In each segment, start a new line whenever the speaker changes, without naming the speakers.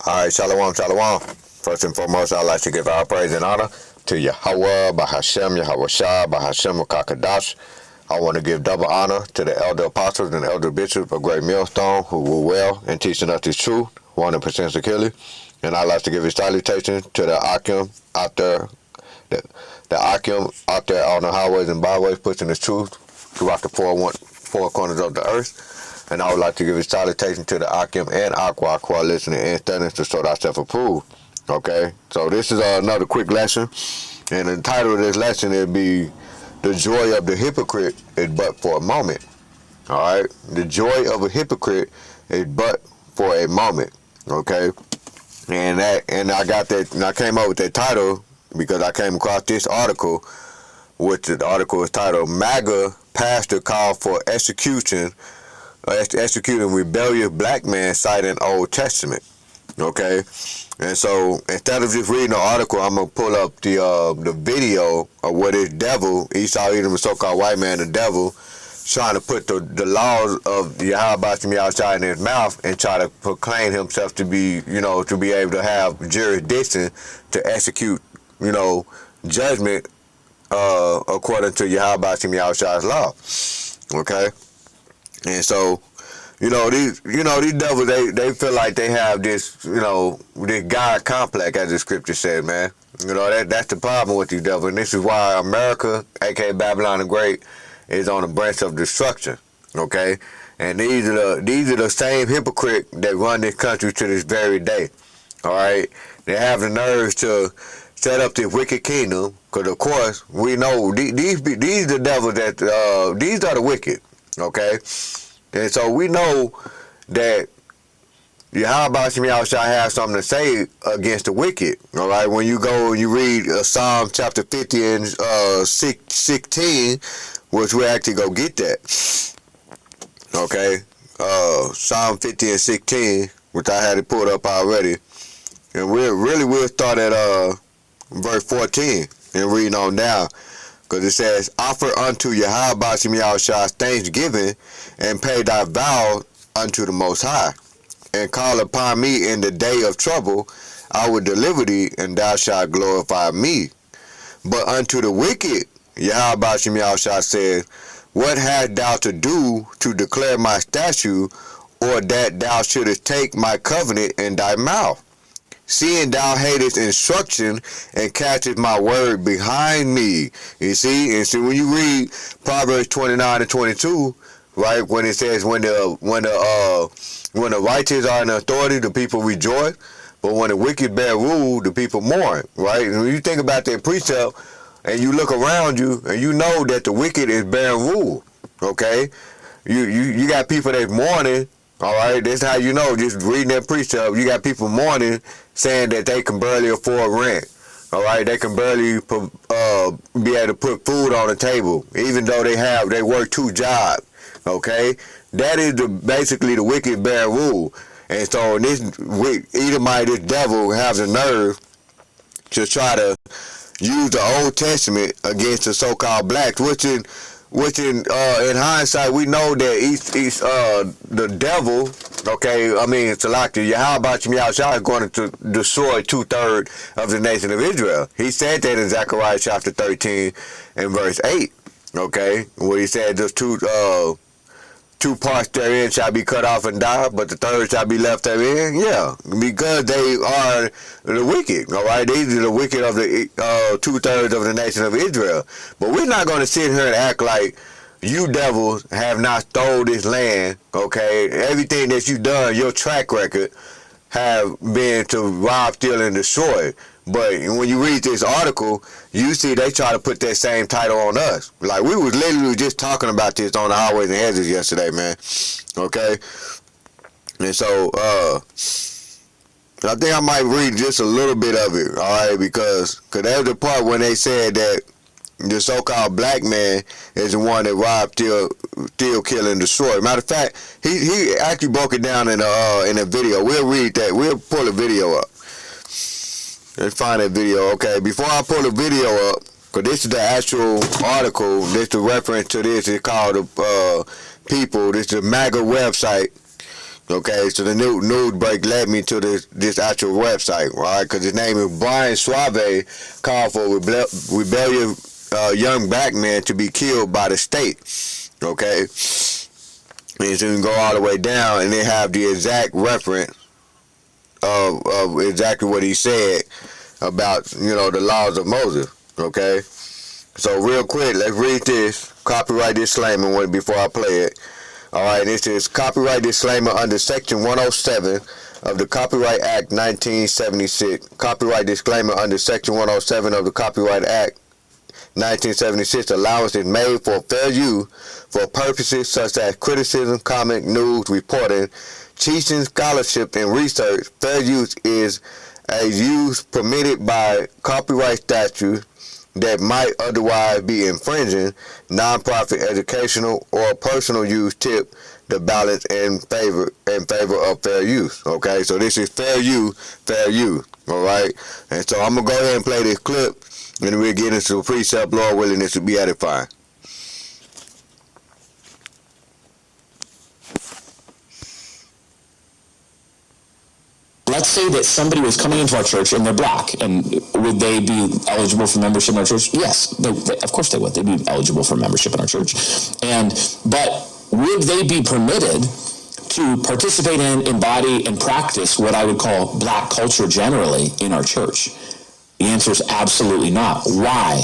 Alright, shalom, shalom. First and foremost, I'd like to give our praise and honor to Yahweh, Bahashem, Yahweh Shah, Bahashem, Kakadash. I want to give double honor to the elder apostles and elder bishops of Great Millstone who were well in teaching us the truth, 100% securely. And I'd like to give a salutation to the Akim out there, the Akim out there on the highways and byways pushing the truth throughout the four corners of the earth. And I would like to give a salutation to the Akim and Aqua who are listening and studying to sort ourselves approved. Okay, so this is another quick lesson, and the title of this lesson will be "The Joy of the Hypocrite is But for a Moment." All right, the joy of a hypocrite is but for a moment. Okay, and I got that, and I came up with that title because I came across this article, which the article is titled "MAGA Pastor Call for Executing Rebellious Black Man Citing Old Testament." Okay, and so instead of just reading the article, I'm gonna pull up the video of what this devil, Esau Edom, a so-called white man, the devil, trying to put the laws of Yahweh outside in his mouth and try to proclaim himself to be, to be able to have jurisdiction to execute, judgment according to Yahweh outside's law. Okay, and so. These devils, they feel like they have this, this God complex, as the scripture said, man. That's the problem with these devils. And this is why America, aka Babylon the Great, is on the branch of destruction. Okay? And these are the same hypocrites that run this country to this very day. All right? They have the nerves to set up this wicked kingdom, because of course we know these are the devils that these are the wicked. Okay? And so we know that Yahweh shall have something to say against the wicked. All right, when you go and you read Psalm chapter 50 and 16, which we actually go get that. Okay, Psalm 50 and 16, which I had it pulled up already, and we'll start at verse 14 and read on down. Because it says, "Offer unto Yahweh thanksgiving, and pay thy vow unto the Most High, and call upon me in the day of trouble. I will deliver thee, and thou shalt glorify me. But unto the wicked, Yahweh said, What hast thou to do to declare my statute, or that thou shouldest take my covenant in thy mouth? Seeing thou hatest instruction and castest my word behind me." You see, and so when you read Proverbs 29 and 22, right, when it says when the righteous are in authority, the people rejoice, but when the wicked bear rule, the people mourn. Right, and when you think about that precept, and you look around you, and you know that the wicked is bearing rule. Okay, you got people that's mourning. All right, that's how you know, just reading that precept, you got people mourning, saying that they can barely afford rent. All right, they can barely be able to put food on the table, even though they work 2 jobs. Okay, that is basically the wicked bear rule. And so this Edomite, this devil, has the nerve to try to use the Old Testament against the so-called blacks, which in hindsight, we know that the devil, okay, I mean, it's like the Yahweh is going to destroy 2/3 of the nation of Israel. He said that in Zechariah chapter 13 and verse 8, okay, where he said those two parts therein shall be cut off and die, but the third shall be left therein. Yeah, because they are the wicked, all right? These are the wicked of the 2/3 of the nation of Israel. But we're not going to sit here and act like you devils have not stole this land, okay? Everything that you've done, your track record, have been to rob, steal, and destroy. But when you read this article, you see they try to put that same title on us. Like, we was literally just talking about this on the highways and hedges yesterday, man. Okay? And so, I think I might read just a little bit of it, all right? Because that was the part when they said that the so-called black man is the one that robbed, steal, kill, and destroy. Matter of fact, he actually broke it down in a video. We'll read that. We'll pull the video up. Let's find that video. Okay, before I pull the video up, because this is the actual article, this is the reference to this. It's called People. This is the MAGA website Okay, so the news break led me to this actual website, right? Because his name is Brian Suave, called for rebellious young black men to be killed by the state. Okay, and so you can go all the way down, and they have the exact reference of exactly what he said about the laws of Moses. Okay, so real quick, let's read this copyright disclaimer before I play it. All right, this is copyright disclaimer under Section 107 of the Copyright Act 1976. Copyright disclaimer under Section 107 of the Copyright Act 1976. Allowance is made for fair use for purposes such as criticism, comment, news, reporting, teaching, scholarship, and research. Fair use is a use permitted by copyright statute that might otherwise be infringing. Nonprofit, educational, or personal use tip the balance in favor of fair use. Okay, so this is fair use. All right, and so I'm gonna go ahead and play this clip, and we'll get into the precept. Lord willing, this will be edifying.
Let's say that somebody was coming into our church and they're black, and would they be eligible for membership in our church? Yes, of course they would. They'd be eligible for membership in our church. But would they be permitted to participate in, embody, and practice what I would call black culture generally in our church? The answer is absolutely not. Why?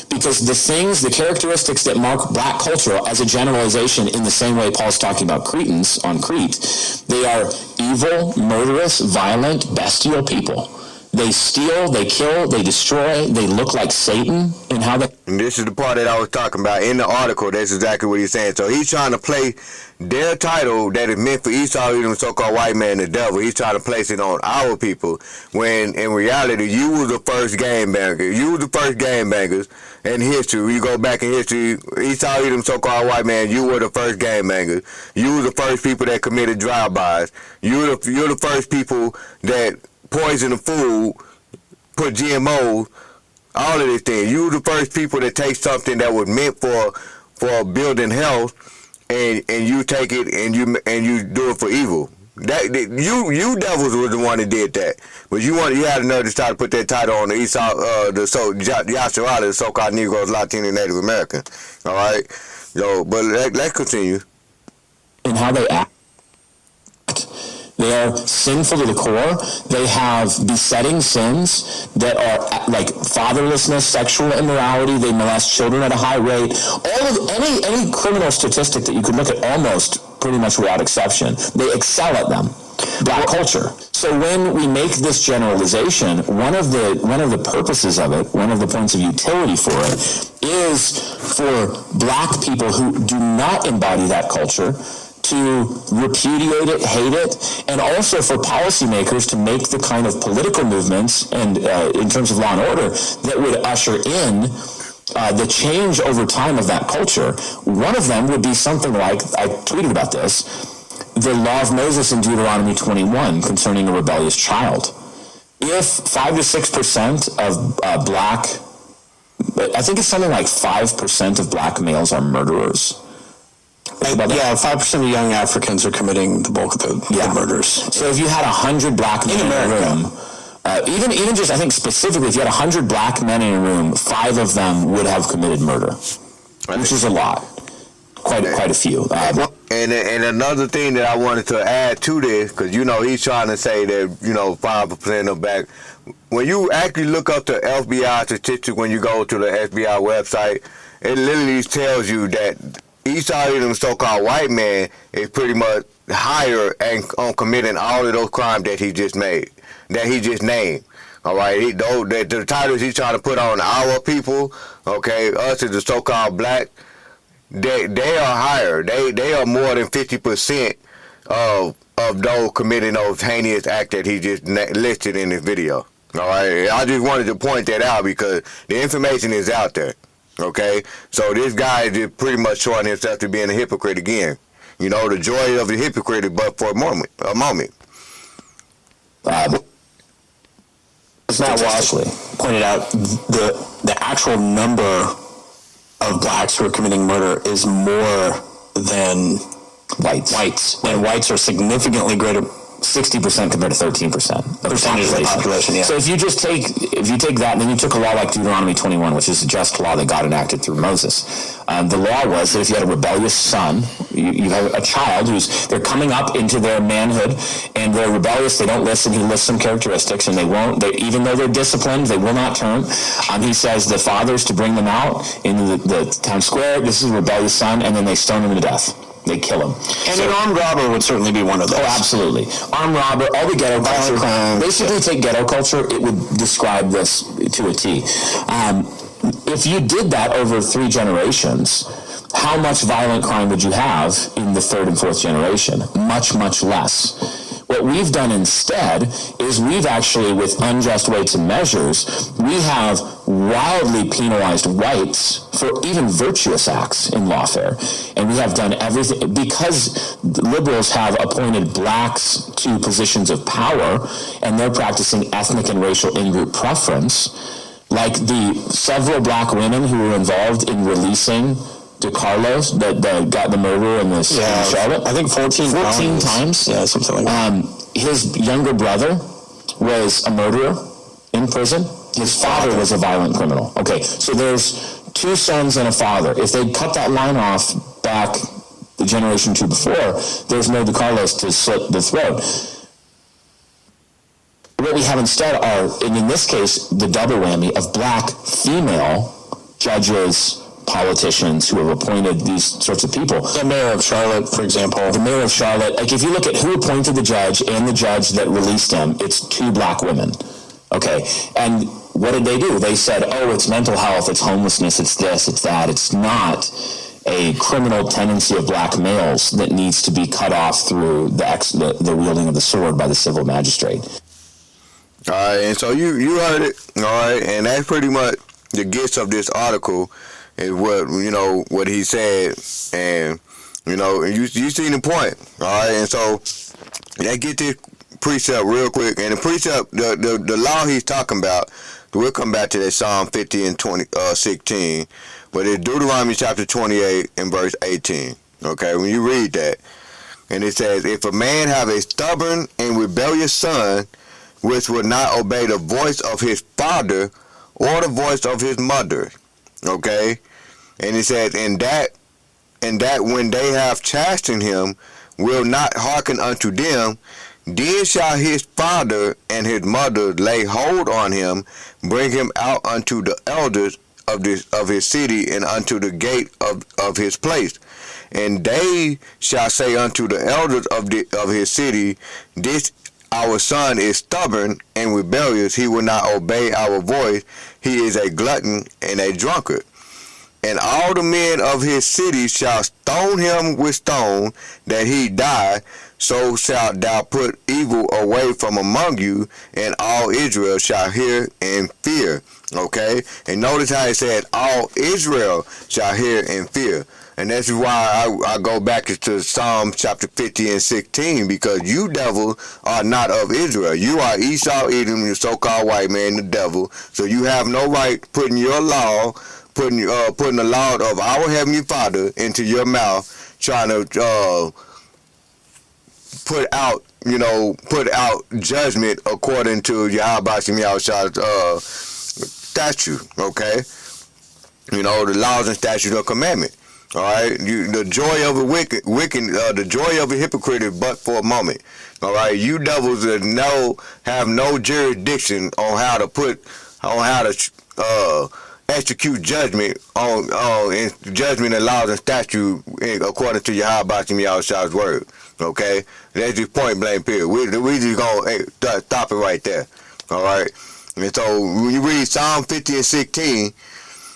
Because the characteristics that mark black culture as a generalization, in the same way Paul's talking about Cretans on Crete, they are evil, murderous, violent, bestial people. They steal, they kill, they destroy, they look like Satan in how they...
And this is the part that I was talking about. In the article, that's exactly what he's saying. So he's trying to play their title that is meant for Esau, the so-called white man, the devil. He's trying to place it on our people, when in reality, you were the first game banger. You were the first game bangers in history. You go back in history, Esau, the so-called white man, you were the first game bangers. You were the first people that committed drive-bys. You're the first people that poison the food, put GMOs, all of these things. You were the first people that take something that was meant for building health, and you take it and you do it for evil. You devils was the one that did that, but you had the nerve to try to put that title on the Esau, Yasharala, the so-called Negroes, Latino, and Native American. All right, but let's continue.
And how they act. They are sinful to the core. They have besetting sins that are like fatherlessness, sexual immorality. They molest children at a high rate. All of any criminal statistic that you could look at, almost pretty much without exception, they excel at them. Black culture. So when we make this generalization, one of the purposes of it, one of the points of utility for it, is for black people who do not embody that culture to repudiate it, hate it, and also for policymakers to make the kind of political movements and in terms of law and order that would usher in the change over time of that culture. One of them would be something like, I tweeted about this, the law of Moses in Deuteronomy 21 concerning a rebellious child. If 5 to 6% of black, I think it's something like 5% of black males are murderers.
Yeah, 5% of young Africans are committing the bulk of the murders.
So if you had 100 black men in a room, even just, I think specifically, if you had 100 black men in a room, 5 of them would have committed murder, which is a lot. Quite a few.
And another thing that I wanted to add to this, because he's trying to say that 5% of black. When you actually look up the FBI statistic, when you go to the FBI website, it literally tells you that Esau, the so-called white man, is pretty much higher on committing all of those crimes that he just named. All right, the titles he's trying to put on our people, okay, us as the so-called black, they are higher. They are more than 50% of those committing those heinous acts that he just listed in this video. All right, I just wanted to point that out because the information is out there. Okay, so this guy is just pretty much showing himself to being a hypocrite again. The joy of the hypocrite, but for a moment.
It's not Washley pointed out the actual number of blacks who are committing murder is more than
Whites.
And whites are significantly greater.
60% compared to 13%
percentage of the population. Yeah.
So if you take that, and then you took a law like Deuteronomy 21, which is a just law that God enacted through Moses. The law was that if you had a rebellious son, you have a child they're coming up into their manhood, and they're rebellious. They don't listen. He lists some characteristics, and they won't. Even though they're disciplined, they will not turn. He says the fathers to bring them out into the town square. This is a rebellious son, and then they stone him to death. They kill him.
And an armed robber would certainly be one of those.
Oh, absolutely. Armed robber, all the ghetto culture. Basically, take ghetto culture, it would describe this to a T. If you did that over 3 generations, how much violent crime would you have in the 3rd and 4th generation? Much, much less. What we've done instead is we've actually, with unjust weights and measures, we have wildly penalized whites for even virtuous acts in lawfare. And we have done everything, because liberals have appointed blacks to positions of power, and they're practicing ethnic and racial in-group preference, like the several black women who were involved in releasing DeCarlos, that got the murder in this in Charlotte.
I think 14
times.
Yeah, something like that.
His younger brother was a murderer in prison. His father was a violent criminal. Okay, so there's 2 sons and a father. If they'd cut that line off back the generation 2 before, there's no DeCarlos to slit the throat. What we have instead are, and in this case, the double whammy of black female judges, politicians who have appointed these sorts of people.
The mayor of Charlotte, for example.
The mayor of Charlotte. Like, if you look at who appointed the judge and the judge that released him, it's 2 black women. Okay. And what did they do? They said, oh, it's mental health, it's homelessness, it's this, it's that. It's not a criminal tendency of black males that needs to be cut off through the wielding of the sword by the civil magistrate.
All right. And so you heard it. All right. And that's pretty much the gist of this article. Is what he said, and you seen the point, all right. And so let's get this precept real quick. And the precept, the law he's talking about, we'll come back to that Psalm 50 and 16, but it's Deuteronomy chapter 28 and verse 18. Okay, when you read that, and it says, if a man have a stubborn and rebellious son, which will not obey the voice of his father or the voice of his mother. Okay, and it says, and that when they have chastened him, will not hearken unto them, then shall his father and his mother lay hold on him, bring him out unto the elders of his city, and unto the gate of his place, and they shall say unto the elders of his city, this our son is stubborn and rebellious, he will not obey our voice, he is a glutton and a drunkard. And all the men of his city shall stone him with stone, that he die. So shalt thou put evil away from among you, and all Israel shall hear and fear. Okay? And notice how it said, all Israel shall hear and fear. And that's why I go back to Psalm chapter 50 and 16, because you devils are not of Israel. You are Esau, Edom, your so-called white man, the devil. So you have no right putting your law, putting the law of our Heavenly Father into your mouth, trying to put out judgment according to Yahweh statute. Okay, the laws and statutes of commandment. All right, the joy of a the joy of a hypocrite is but for a moment. All right, you devils that have no jurisdiction on how to execute judgment on judgment and laws and statute according to Yahweh's word. Okay, that's just point blank period. We just gonna stop it right there. All right, and so when you read Psalm 50 and 16,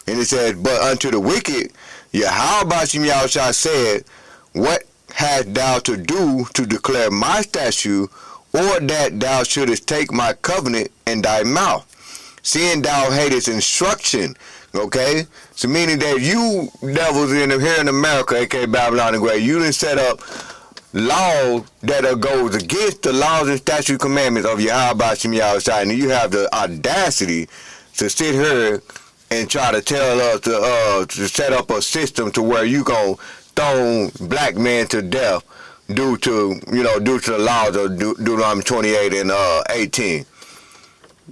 and it says, but unto the wicked Yahweh said, what hast thou to do to declare my statute, or that thou shouldest take my covenant in thy mouth, seeing thou hatest instruction? Okay, so meaning that you devils here in America, aka Babylon the Great, you done set up laws that goes against the laws and statute commandments of Yahweh, and you have the audacity to sit here and try to tell us to set up a system to where you gonna stone black men to death due to the laws of Deuteronomy 28 and 18.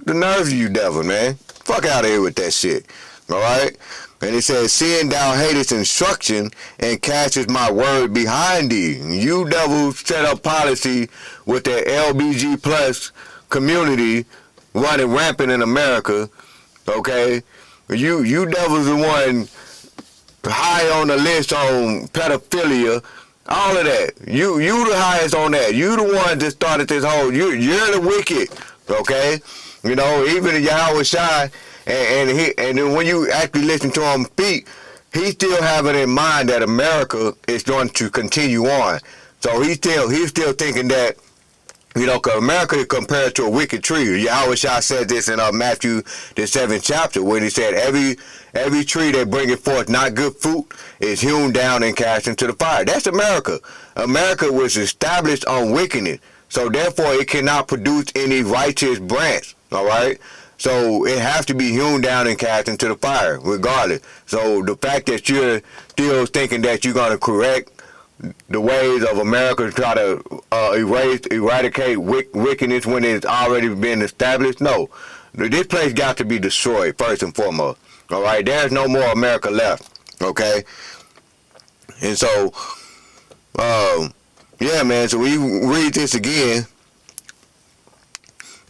The nerve of you, devil, man. Fuck out of here with that shit. All right? And it says, seeing thou hatest instruction and castest my word behind thee. You devils set up policy with the LBG plus community running rampant in America. Okay? You devils the one high on the list on pedophilia. All of that. You the highest on that. You the one that started this whole. You're the wicked. Okay? Even Yahweh Shai, and then when you actually listen to him speak, he still having in mind that America is going to continue on. So he's still thinking that, because America is compared to a wicked tree. Yahweh Shai said this in Matthew the 7th chapter, when he said every tree that bringeth forth not good fruit is hewn down and cast into the fire. That's America. America was established on wickedness, so therefore it cannot produce any righteous branch. All right, so it has to be hewn down and cast into the fire, regardless. So the fact that you're still thinking that you're going to correct the ways of America to try to eradicate wickedness when it's already been established, no. This place got to be destroyed first and foremost. All right, there's no more America left. Okay, and so, yeah, man. So we read this again.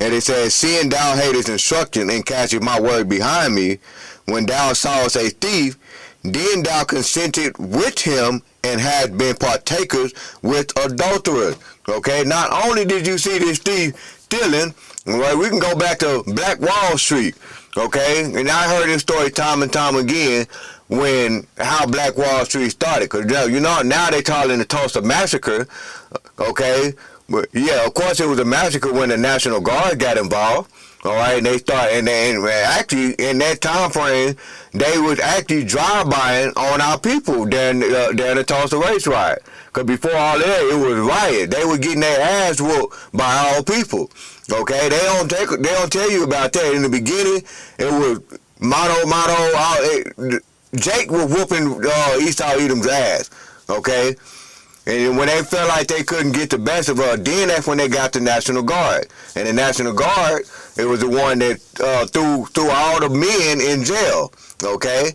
And it says, seeing thou hatest instruction and castest my word behind me, when thou sawest a thief, then thou consented with him and had been partakers with adulterers. Okay, not only did you see this thief stealing, right, we can go back to Black Wall Street. Okay, and I heard this story time and time again how Black Wall Street started. Because, now they call it the Tulsa Massacre. Okay. But yeah, of course it was a massacre when the National Guard got involved. All right, and they started, and actually in that time frame, they was actually drive-bying on our people during the Tulsa race riot. Cause before all that, it was riot. They were getting their ass whooped by our people. Okay, they don't tell you about that. In the beginning, it was Jake was whooping Esau Edom's ass. Okay. And when they felt like they couldn't get the best of her, then that's when they got the National Guard. And the National Guard, it was the one that threw all the men in jail. Okay,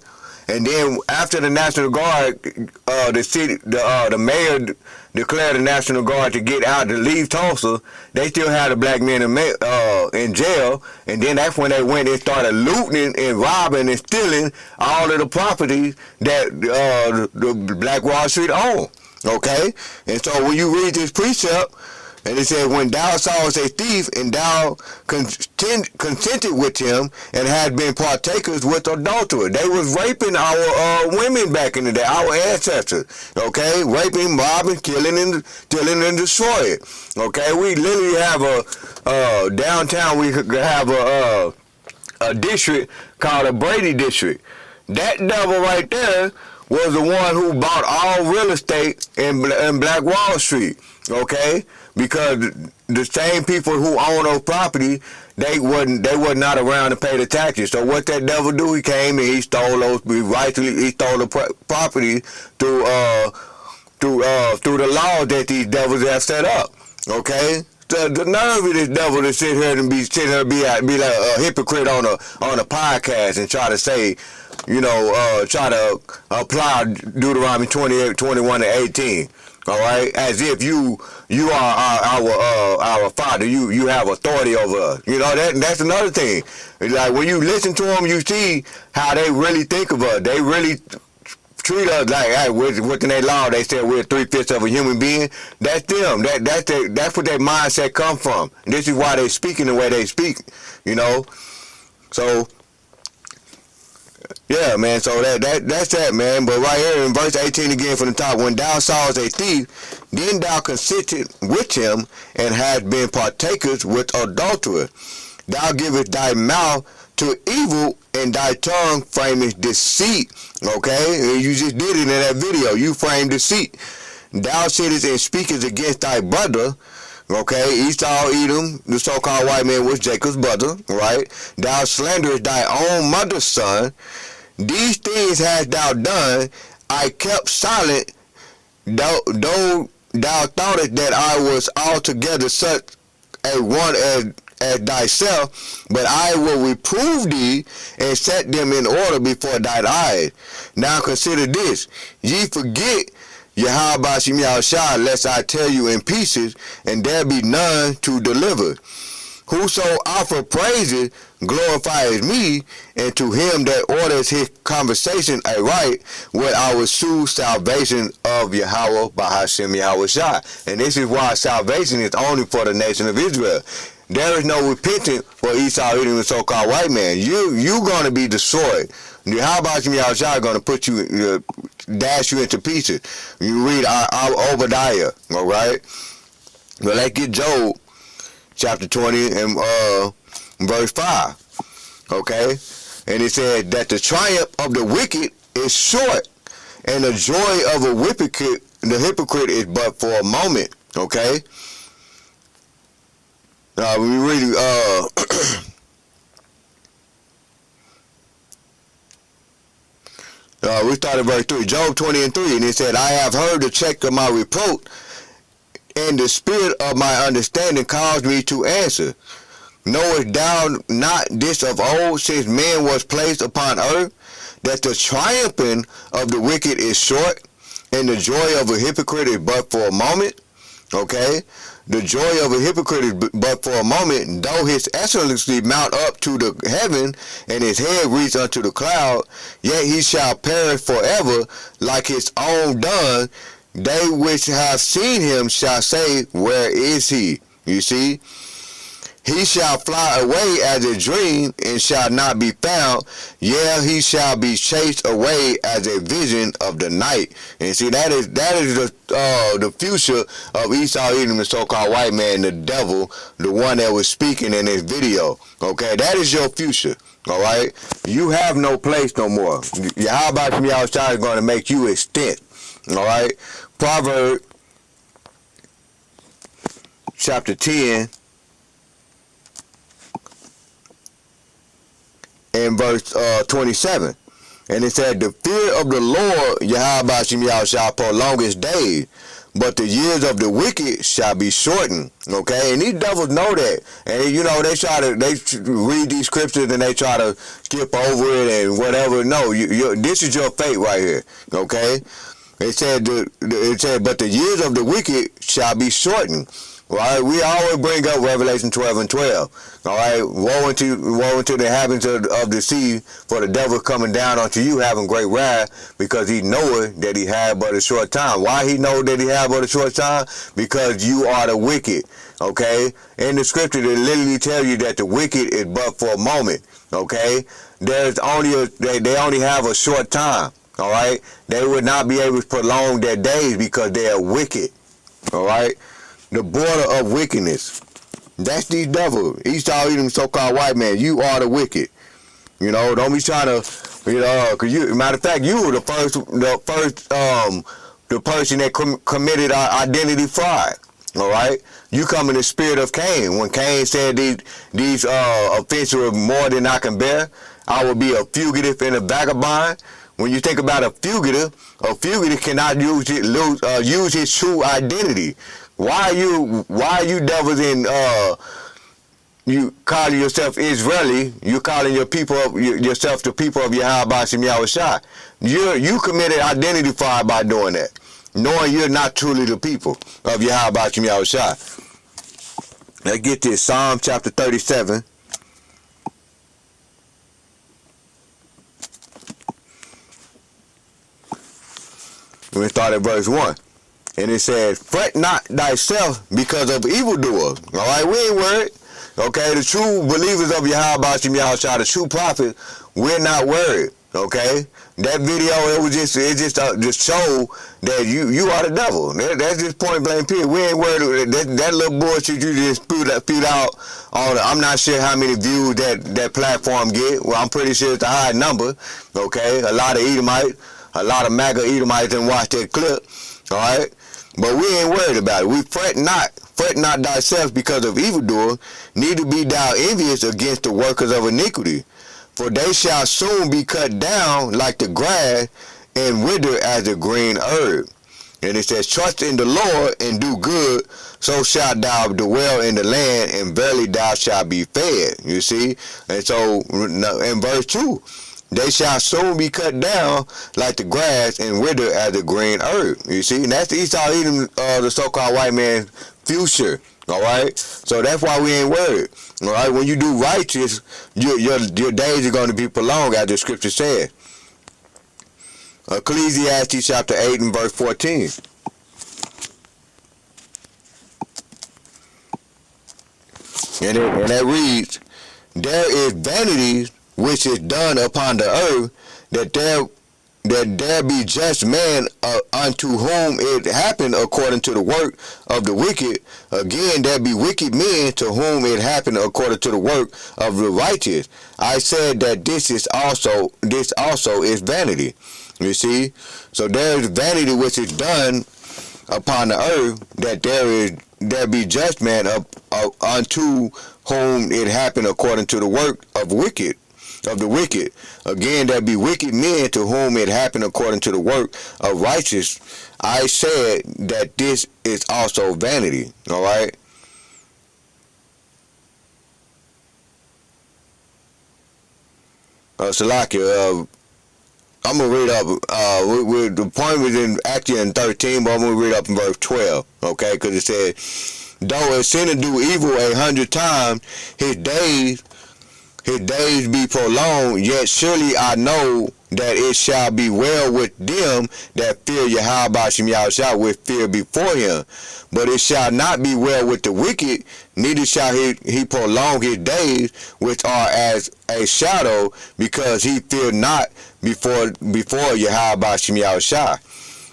and then after the National Guard, the mayor declared the National Guard to get out to leave Tulsa. They still had the black men in jail, and then that's when they went and started looting and robbing and stealing all of the properties that the Black Wall Street owned. Okay, and so when you read this precept, and it says, when thou sawest a thief, and thou consented with him, and had been partakers with adulterers. They was raping our women back in the day, our ancestors. Okay, raping, robbing, killing, and stealing, and destroying. Okay, we literally have downtown. We have a district called a Brady district. That devil right there was the one who bought all real estate in Black Wall Street, okay? Because the same people who own those properties, they were not around to pay the taxes. So what that devil do? He came and he stole the property through the law that these devils have set up, okay? The nerve of this devil to sit here and be like a hypocrite on a podcast and try to say, try to apply Deuteronomy 28, 21, and 18. All right, as if you are our father, you have authority over us. That's another thing. It's like when you listen to them, you see how they really think of us. They really treat us like, hey, within their law, they said we're 3/5 of a human being. That's them. That's what their mindset come from. And this is why they speaking the way they speak. So. Yeah, man, so that's that, man. But right here in verse 18 again from the top, when thou sawest a thief, then thou consented with him, and had been partakers with adulterers. Thou givest thy mouth to evil, and thy tongue framest deceit. Okay, you just did it in that video. You framed deceit. Thou sittest and speakest against thy brother. Okay, Esau, Edom, the so-called white man, was Jacob's brother, right? Thou slanderest thy own mother's son. These things hast thou done. I kept silent though thou thoughtest that I was altogether such a one as thyself, but I will reprove thee and set them in order before thine eyes. Now consider this, ye forget Yahweh Shem Yahushua, lest I tell you in pieces, and there be none to deliver. Whoso offer praises glorifies me, and to him that orders his conversation aright will I will sue salvation of Yahweh Bahashem Yahushua. And this is why salvation is only for the nation of Israel. There is no repentance for Esau, Edom, the so-called white man. You're going to be destroyed. Yahweh Bahashem Yahushua is going to put you, dash you into pieces. You read Obadiah, all right? But let's get Job chapter 20 and verse 5. Okay? And it says that the triumph of the wicked is short, and the joy of the hypocrite is but for a moment. Okay? We read we started verse 3, Job 20 and 3, and it said, I have heard the check of my reproach, and the spirit of my understanding caused me to answer. Knowest thou not this of old, since man was placed upon earth, that the triumphing of the wicked is short, and the joy of a hypocrite is but for a moment? Okay? The joy of a hypocrite is but for a moment, though his excellency mount up to the heaven, and his head reach unto the cloud, yet he shall perish forever, like his own done. They which have seen him shall say, where is he? You see? He shall fly away as a dream, and shall not be found. Yeah, he shall be chased away as a vision of the night. And see, that is the future of Esau, Edom, the so-called white man, the devil, the one that was speaking in this video. Okay, that is your future. All right, you have no place no more. How about y'all is going to make you extinct? All right, Proverbs chapter 10. In verse 27, and it said, the fear of the Lord Yahweh Shem Yahweh shall prolong his days, but the years of the wicked shall be shortened. Okay, and these devils know that, and you know they read these scriptures and they try to skip over it and whatever. No, this is your fate right here. Okay, it said but the years of the wicked shall be shortened. Right, we always bring up Revelation 12 and 12. All right, woe unto the inhabitants of the sea, for the devil coming down unto you having great wrath, because he knoweth that he had but a short time. Why he know that he had but a short time? Because you are the wicked. Okay, in the scripture they literally tell you that the wicked is but for a moment. Okay, they only have a short time. All right, they would not be able to prolong their days because they are wicked. All right. The border of wickedness. That's these devils. Esau, Edom, so-called white man. You are the wicked. You know, don't be trying to, because matter of fact, you were the person that committed identity fraud. All right, you come in the spirit of Cain. When Cain said these offenses were more than I can bear, I will be a fugitive and a vagabond. When you think about a fugitive cannot use his true identity. Why are you devils in you calling yourself Israeli? You calling yourself the people of Yahweh Shem Yahushua. You committed identity fraud by doing that, knowing you're not truly the people of Yahweh Shem Yahushua. Let's get this. Psalm chapter 37. We start at verse 1. And it says, fret not thyself because of evildoers. All right, we ain't worried. Okay, the true believers of Yahweh Shem Yahushua, the true prophets, we're not worried. Okay, that video, it just showed that you are the devil. That's just point blank period. We ain't worried. That little bullshit you just spewed out on. I'm not sure how many views that platform get. Well, I'm pretty sure it's a high number. Okay, a lot of MAGA Edomites didn't watch that clip. All right. But we ain't worried about it. We fret not thyself because of evildoers, neither be thou envious against the workers of iniquity. For they shall soon be cut down like the grass, and wither as the green herb. And it says, trust in the Lord and do good, so shalt thou dwell in the land, and verily thou shalt be fed. You see? And so in verse 2, they shall soon be cut down like the grass and wither as the green herb. You see? And that's Esau Edom, the so-called white man future. All right? So that's why we ain't worried. All right? When you do righteous, your days are going to be prolonged, as the scripture says. Ecclesiastes chapter 8 and verse 14. And that reads, there is vanity which is done upon the earth, that there be just man unto whom it happened according to the work of the wicked. Again, there be wicked men to whom it happened according to the work of the righteous. I said that this also is vanity. You see? So there is vanity which is done upon the earth, that there be just man unto whom it happened according to the work of the wicked. Again, there be wicked men to whom it happened according to the work of righteous. I said that this is also vanity. All right? Salakia, I'm going to read up, the point was actually in 13, but I'm going to read up in verse 12, okay? Because it said, though a sinner do evil 100 times, his days be prolonged, yet surely I know that it shall be well with them that fear Yahweh Shem Yahushua with fear before him. But it shall not be well with the wicked, neither shall he prolong his days, which are as a shadow, because he fear not before Yahweh Shem Yahushua.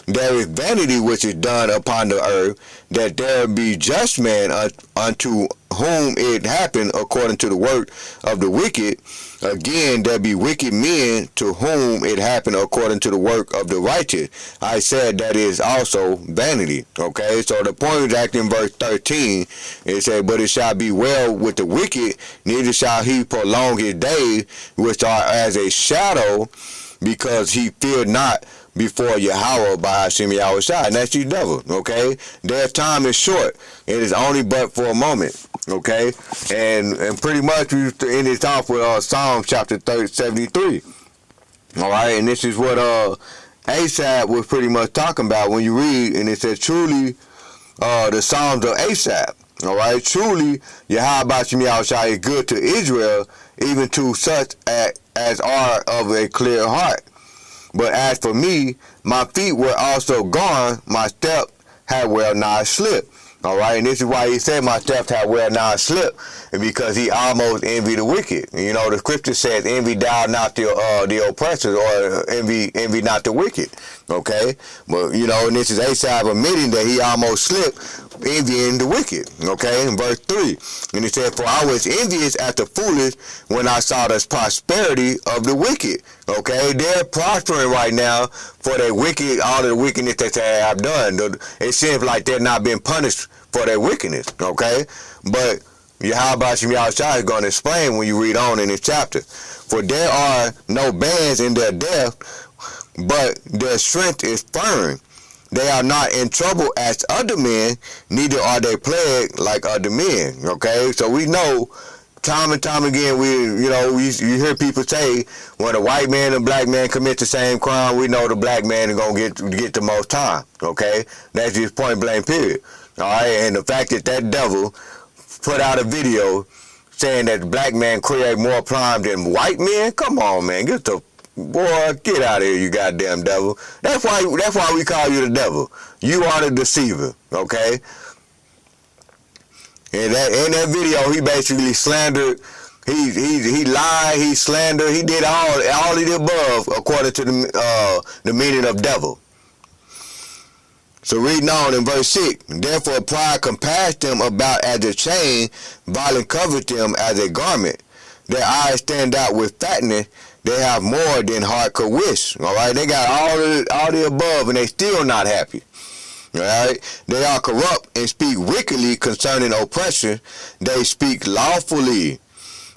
There is vanity which is done upon the earth, that there be just man unto whom it happened according to the work of the wicked. Again, there be wicked men to whom it happened according to the work of the righteous. I said that is also vanity. Okay, so the point is actually in verse 13. It said, but it shall be well with the wicked, neither shall he prolong his days, which are as a shadow, because he feared not before Yahweh by Hashem Yahushua. And that's the devil, okay? Their time is short. It is only but for a moment, okay? And pretty much we end it off with Psalm chapter 73. All right? And this is what Asaph was pretty much talking about when you read, and it says, truly, the Psalms of Asaph. All right? Truly, Yahweh Hashem Yahushua is good to Israel, even to such as are of a clear heart. But as for me, my feet were also gone, my step had well nigh slipped. All right, and this is why he said my steps had well nigh slipped, because he almost envied the wicked. You know, the scripture says, envy thou not the oppressors, or envy not the wicked. Okay, but you know, and this is Asaph admitting that he almost slipped, envying the wicked. Okay, in verse 3, and he said, for I was envious at the foolish when I saw the prosperity of the wicked. Okay, they're prospering right now for their wicked, all of the wickedness that they have done. It seems like they're not being punished for their wickedness. Okay, but Yahweh Shem Yahushua is going to explain when you read on in this chapter. For there are no bands in their death, but their strength is firm. They are not in trouble as other men, neither are they plagued like other men. Okay, so we know time and time again, you hear people say, when a white man and a black man commit the same crime, we know the black man is going to get the most time. Okay, that's just point blank period. All right, and the fact that devil put out a video saying that the black man create more crime than white men, come on, man, get out of here, you goddamn devil. That's why we call you the devil. You are the deceiver. Okay. And in that video, he basically slandered, he lied, he slandered, he did all of the above according to the meaning of devil. So reading on in verse 6, therefore pride compassed them about as a chain, violence covered them as a garment. Their eyes stand out with fatness, they have more than heart could wish. All right, they got all the above, and they still not happy. All right, they are corrupt and speak wickedly concerning oppression. They speak lawfully.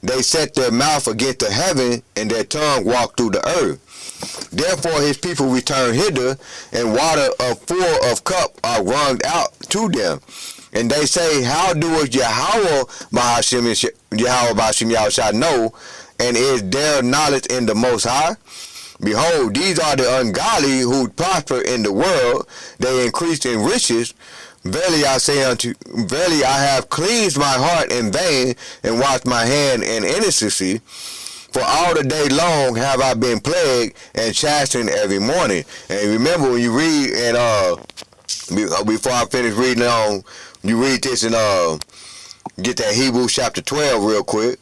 They set their mouth against the heaven, and their tongue walk through the earth. Therefore his people return hither, and water full of cup are wrung out to them. And they say, how doeth Yahweh Bahashim Yahushua know, and is there knowledge in the Most High? Behold, these are the ungodly who prosper in the world, they increase in riches. Verily I say verily I have cleansed my heart in vain, and washed my hand in innocency. For all the day long have I been plagued and chastened every morning. And remember, when you read, and before I finish reading on, you read this and get that Hebrews chapter 12 real quick.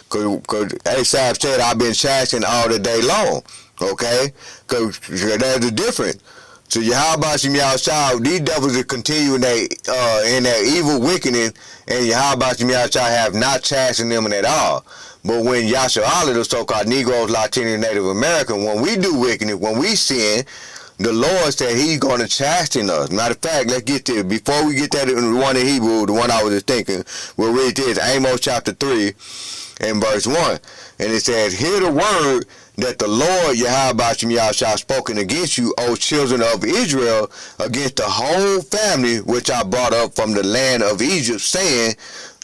Because Asaph said, I've been chastened all the day long. Okay? Because there's a difference. So Yahweh Yahushua, these devils are continuing in their evil wickedness, and Yahweh Yahushua have not chastened them at all. But when Yahshua, the so-called Negroes, Latinos, Native American, when we do wickedness, when we sin, the Lord said he's going to chasten us. Matter of fact, let's get to it. Before we get that one in Hebrew, the one I was just thinking, we'll read this, Amos chapter 3 and verse 1. And it says, hear the word that the Lord Yahweh Yahushua spoken against you, O children of Israel, against the whole family which I brought up from the land of Egypt, saying,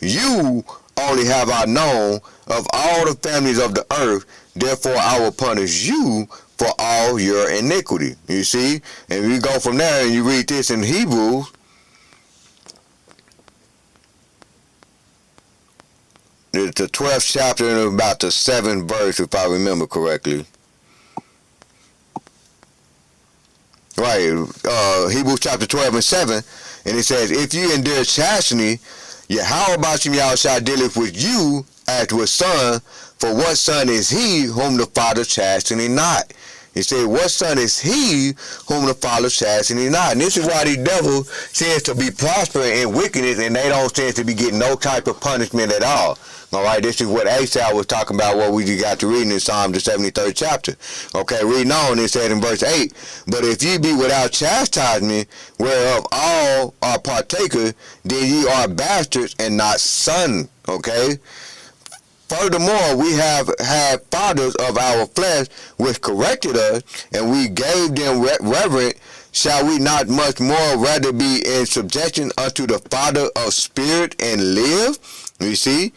you only have I known of all the families of the earth, therefore I will punish you for all your iniquity. You see? And we go from there, and you read this in Hebrews. It's the 12th chapter and about the 7th verse, if I remember correctly. Right, Hebrews chapter 12 and 7, and it says, if you endure chastening, Yahweh Yahushua dealeth with you as with son, for what son is he whom the Father chastening not? He said, what son is he whom the Father chastening not? And this is why these devils seems to be prospering in wickedness, and they don't seem to be getting no type of punishment at all. All right, this is what Asaph was talking about, what we just got to reading in Psalm the 73rd chapter. Okay, reading on, it said in verse 8, but if ye be without chastisement, whereof all are partakers, then ye are bastards and not sons. Okay? Furthermore, we have had fathers of our flesh which corrected us, and we gave them reverence. Shall we not much more rather be in subjection unto the Father of spirit and live? You see?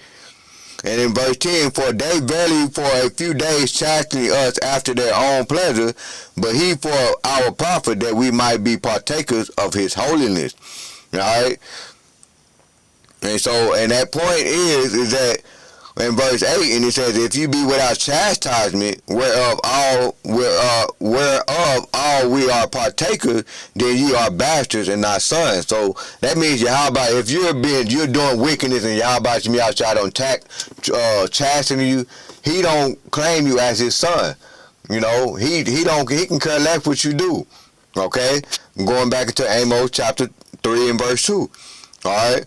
And in verse 10, for they verily for a few days chasten us after their own pleasure, but he for our profit, that we might be partakers of his holiness. All right? And so, and that point is that in verse 8, and it says, if you be without chastisement, whereof all we are partakers, then ye are bastards and not sons. So that means Yahweh, if you're doing wickedness and Yahweh Yahushua don't chasten you, he don't claim you as his son. You know, he can care less what you do. Okay? Going back into Amos chapter 3 and verse 2. Alright?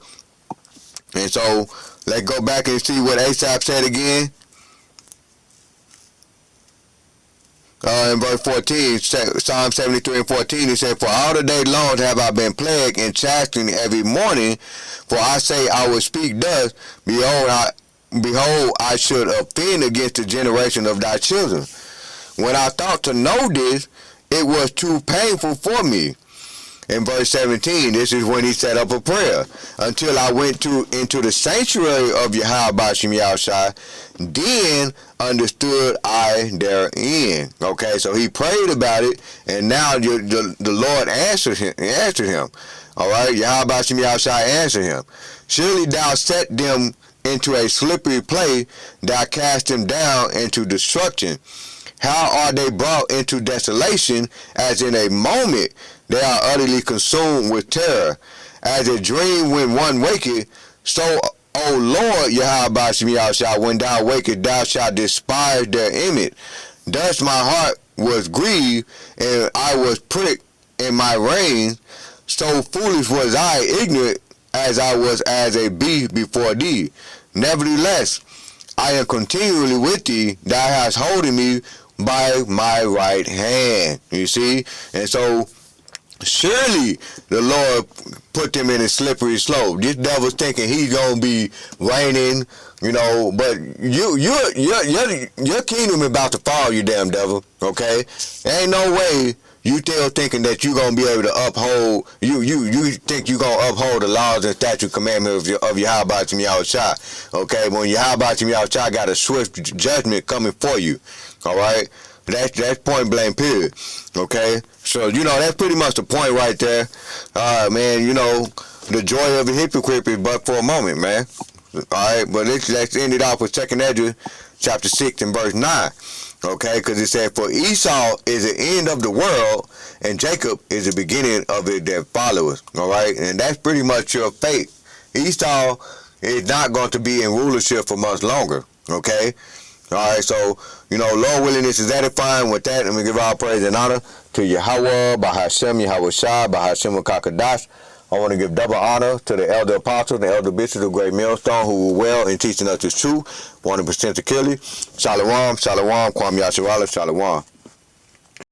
And so let's go back and see what Asaph said again. In verse 14, Psalm 73 and 14, it said, for all the day long have I been plagued and chastened every morning. For I say I will speak thus, behold, I should offend against the generation of thy children. When I thought to know this, it was too painful for me. In verse 17, this is when he set up a prayer. Until I went into the sanctuary of Yahweh Yahushua, then understood I therein. Okay, so he prayed about it, and now the Lord answered him. All right, Yahweh Yahushua answered him. Surely thou set them into a slippery place, thou cast them down into destruction. How are they brought into desolation, as in a moment they are utterly consumed with terror. As a dream when one waketh, so, O Lord, Yahweh Yahushua, when thou wakest, thou shalt despise their image. Thus my heart was grieved, and I was pricked in my reins. So foolish was I, ignorant as I was as a beast before thee. Nevertheless, I am continually with thee, thou hast holding me by my right hand. You see? And so surely the Lord put them in a slippery slope. This devil's thinking he's gonna be reigning, you know, but your kingdom about to fall, you damn devil. Okay, there ain't no way you still thinking that you gonna be able to uphold. You think you gonna uphold the laws and statute commandments of Yahweh Shem Yahushua. Okay, when Yahweh Shem Yahushua got a swift judgment coming for you. All right. That's point blank period. Okay, so you know that's pretty much the point right there. Man, you know the joy of a hypocrite is but for a moment, man. All right, but let's end it off with 2nd Ezra chapter 6 and verse 9. Okay, because it said, for Esau is the end of the world, and Jacob is the beginning of it that followers. All right, and that's pretty much your fate. Esau is not going to be in rulership for much longer. Okay. All right, so, you know, Lord willing, this is edifying. With that, let me give all praise and honor to Yahweh, Bahashem, Yahushua, Bahashem, Kakadash. I want to give double honor to the elder apostles, the elder bishops of Great Millstone, who were well in teaching us the truth, 100% to kill you. Shalom, shalom, Kwam Yasharala, shalom.